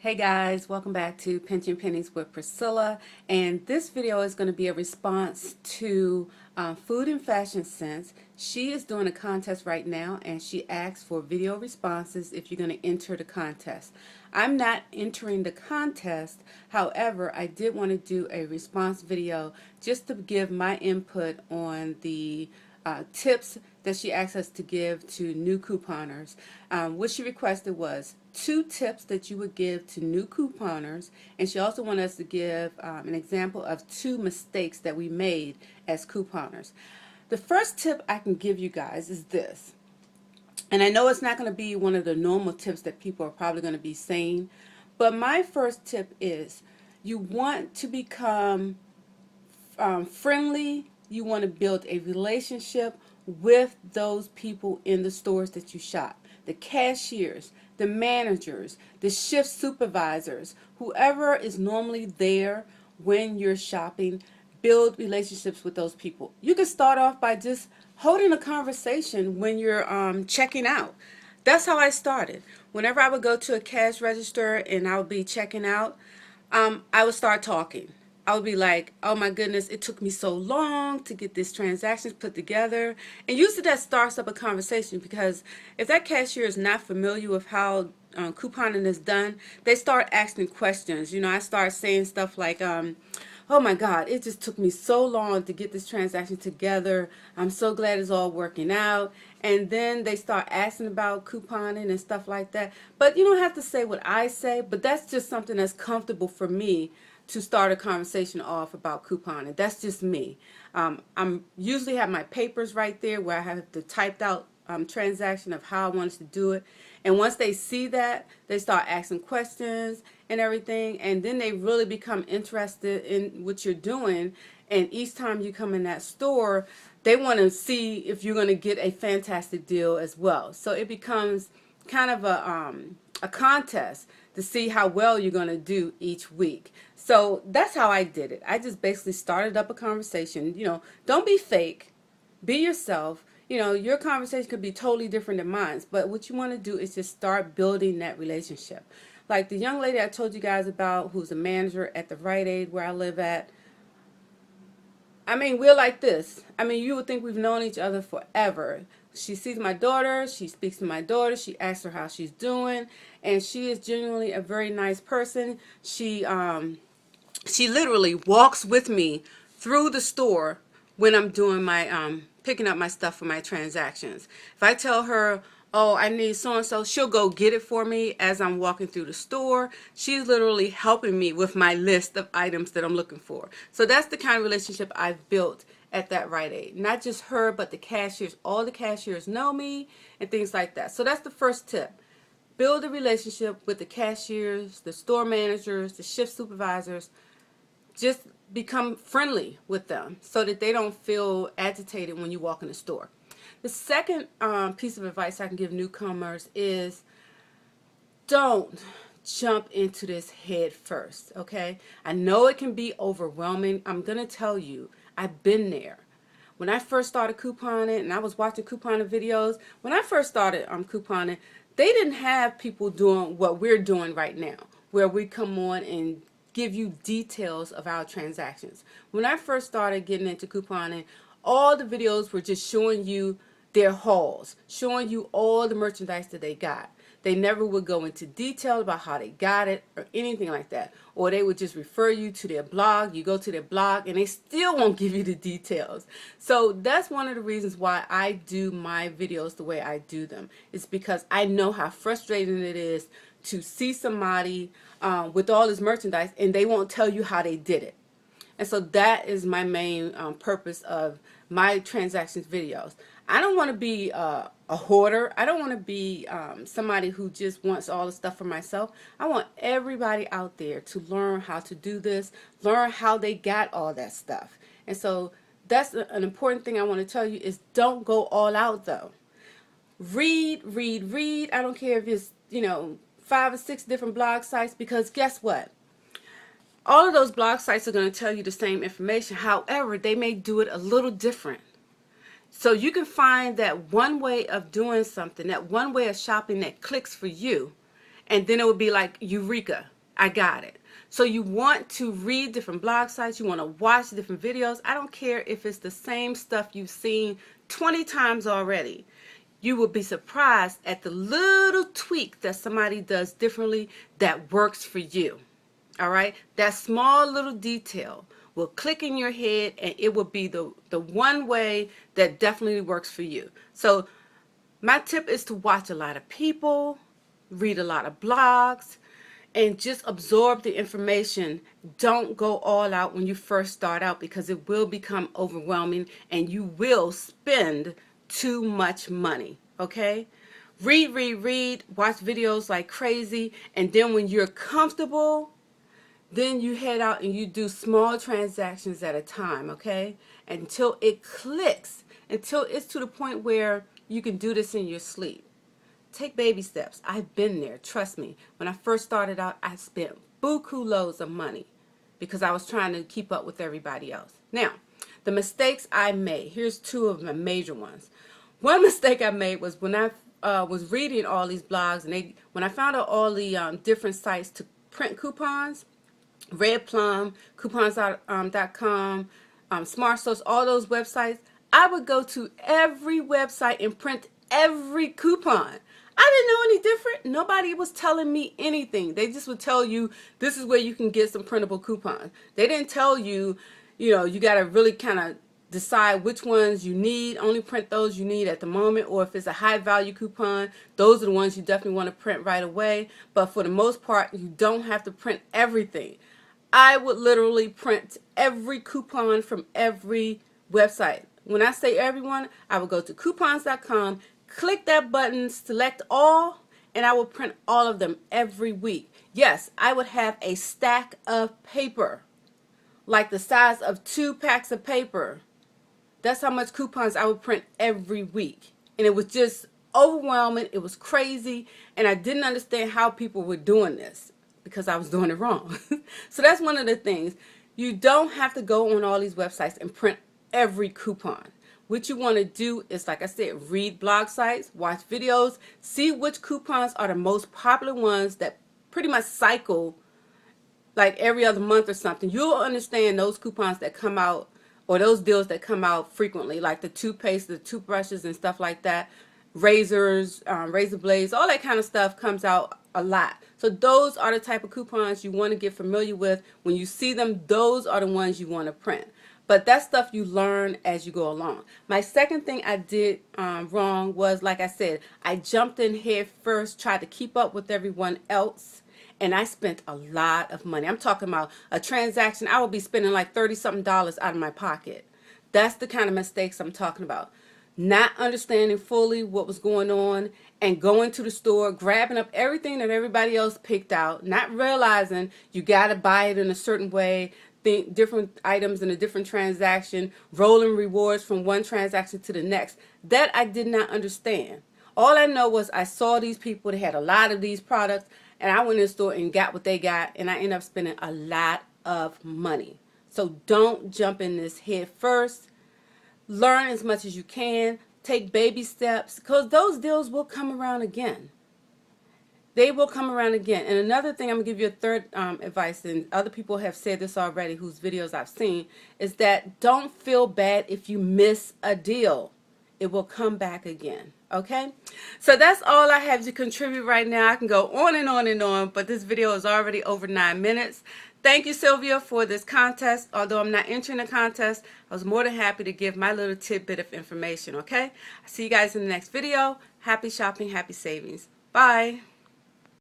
Hey guys, welcome back to Pinching Pennies with Priscilla, and this video is going to be a response to Food and Fashion Sense. She is doing a contest right now, and she asked for video responses if you're going to enter the contest. I'm not entering the contest, however, I did want to do a response video just to give my input on the tips that she asked us to give to new couponers. What she requested was 2 tips that you would give to new couponers, and she also wanted us to give an example of 2 mistakes that we made as couponers. The first tip I can give you guys is this, and I know it's not going to be one of the normal tips that people are probably going to be saying, but my first tip is you want to become friendly. You want to build a relationship with those people in the stores that you shop. The cashiers, the managers, the shift supervisors, whoever is normally there when you're shopping, build relationships with those people. You can start off by just holding a conversation when you're checking out. That's how I started. Whenever I would go to a cash register and I would be checking out, I would start talking. I would be like, oh my goodness, it took me so long to get this transactions put together. And usually that starts up a conversation, because if that cashier is not familiar with how couponing is done, they start asking questions. You know, I start saying stuff like, oh my God, it just took me so long to get this transaction together. I'm so glad it's all working out. And then they start asking about couponing and stuff like that. But you don't have to say what I say, but that's just something that's comfortable for me to start a conversation off about couponing. That's just me. I'm usually have my papers right there where I have the typed out transaction of how I wanted to do it. And once they see that, they start asking questions and everything, and then they really become interested in what you're doing. And each time you come in that store, they want to see if you're going to get a fantastic deal as well. So it becomes kind of a contest to see how well you're going to do each week. So that's how I did it. I just basically started up a conversation. You know, don't be fake. Be yourself. You know, your conversation could be totally different than mine, but what you want to do is just start building that relationship. Like the young lady I told you guys about, who's a manager at the Rite Aid where I live at. I mean, we're like this. I mean, you would think we've known each other forever. She sees my daughter, she speaks to my daughter, she asks her how she's doing, and she is genuinely a very nice person. She literally walks with me through the store when I'm doing my picking up my stuff for my transactions. If I tell her, oh, I need so-and-so, she'll go get it for me as I'm walking through the store. She's literally helping me with my list of items that I'm looking for. So that's the kind of relationship I've built at that Rite Aid. Not just her, but the cashiers. All the cashiers know me and things like that. So that's the first tip. Build a relationship with the cashiers, the store managers, the shift supervisors. Just become friendly with them so that they don't feel agitated when you walk in the store. The second piece of advice I can give newcomers is don't jump into this head first, okay? I know it can be overwhelming. I'm going to tell you, I've been there. When I first started couponing, and I was watching couponing videos, when I first started couponing, they didn't have people doing what we're doing right now, where we come on and give you details of our transactions. When I first started getting into couponing, all the videos were just showing you their hauls, showing you all the merchandise that they got. They never would go into detail about how they got it or anything like that. Or they would just refer you to their blog. You go to their blog and they still won't give you the details. So that's one of the reasons why I do my videos the way I do them. It's because I know how frustrating it is to see somebody with all this merchandise and they won't tell you how they did it. And so that is my main purpose of my transactions videos. I don't want to be a hoarder. I don't want to be somebody who just wants all the stuff for myself. I want everybody out there to learn how to do this, learn how they got all that stuff. And so that's an important thing I want to tell you is don't go all out though. Read, read, read. I don't care if it's, you know, 5 or 6 different blog sites, because guess what? All of those blog sites are going to tell you the same information. However, they may do it a little different. So you can find that one way of doing something, that one way of shopping that clicks for you, and then it would be like eureka. I got it. So you want to read different blog sites, you want to watch different videos. I don't care if it's the same stuff you've seen 20 times already. You will be surprised at the little tweak that somebody does differently that works for you. All right? That small little detail will click in your head, and it will be the one way that definitely works for you. So my tip is to watch a lot of people, read a lot of blogs, and just absorb the information. Don't go all out when you first start out, because it will become overwhelming and you will spend too much money. Okay? Read, watch videos like crazy, and then when you're comfortable, then you head out and you do small transactions at a time, okay? Until it clicks, until it's to the point where you can do this in your sleep. Take baby steps. I've been there, trust me. When I first started out, I spent buku loads of money because I was trying to keep up with everybody else. Now, the mistakes I made, here's two of my major ones. One mistake I made was when I was reading all these blogs, and when I found out all the different sites to print coupons, Red Plum, coupons.com, Smart Source, all those websites, I would go to every website and print every coupon. I didn't know any different. Nobody was telling me anything. They just would tell you this is where you can get some printable coupons. They didn't tell you, you got to really kind of decide which ones you need. Only print those you need at the moment, or if it's a high value coupon, those are the ones you definitely want to print right away. But for the most part, you don't have to print everything. I would literally print every coupon from every website. When I say everyone, I would go to coupons.com, click that button, select all, and I will print all of them every week. Yes, I would have a stack of paper, like the size of 2 packs of paper. That's how much coupons I would print every week. And it was just overwhelming. It was crazy. And I didn't understand how people were doing this, because I was doing it wrong. So that's one of the things. You don't have to go on all these websites and print every coupon. What you want to do is, like I said, read blog sites, watch videos, see which coupons are the most popular ones that pretty much cycle like every other month or something. You'll understand those coupons that come out, or those deals that come out frequently, like the toothpaste, the toothbrushes and stuff like that, razors, razor blades, all that kind of stuff comes out a lot. So those are the type of coupons you want to get familiar with. When you see them, those are the ones you want to print. But that's stuff you learn as you go along. My second thing I did wrong was, like I said, I jumped in head first, tried to keep up with everyone else, and I spent a lot of money. I'm talking about a transaction, I would be spending like $30-something out of my pocket. That's the kind of mistakes I'm talking about. Not understanding fully what was going on and going to the store, grabbing up everything that everybody else picked out, not realizing you got to buy it in a certain way, think different items in a different transaction, rolling rewards from one transaction to the next. That I did not understand. All I know was I saw these people that had a lot of these products, and I went in the store and got what they got, and I ended up spending a lot of money. So don't jump in this head first. Learn as much as you can. Take baby steps, because those deals will come around again. They will come around again. And another thing, I'm going to give you a third advice, and other people have said this already whose videos I've seen, is that don't feel bad if you miss a deal. It will come back again. Okay? So that's all I have to contribute right now. I can go on and on and on, but this video is already over 9 minutes. Thank you, Sylvia, for this contest. Although I'm not entering the contest, I was more than happy to give my little tidbit of information, okay? I'll see you guys in the next video. Happy shopping, happy savings. Bye.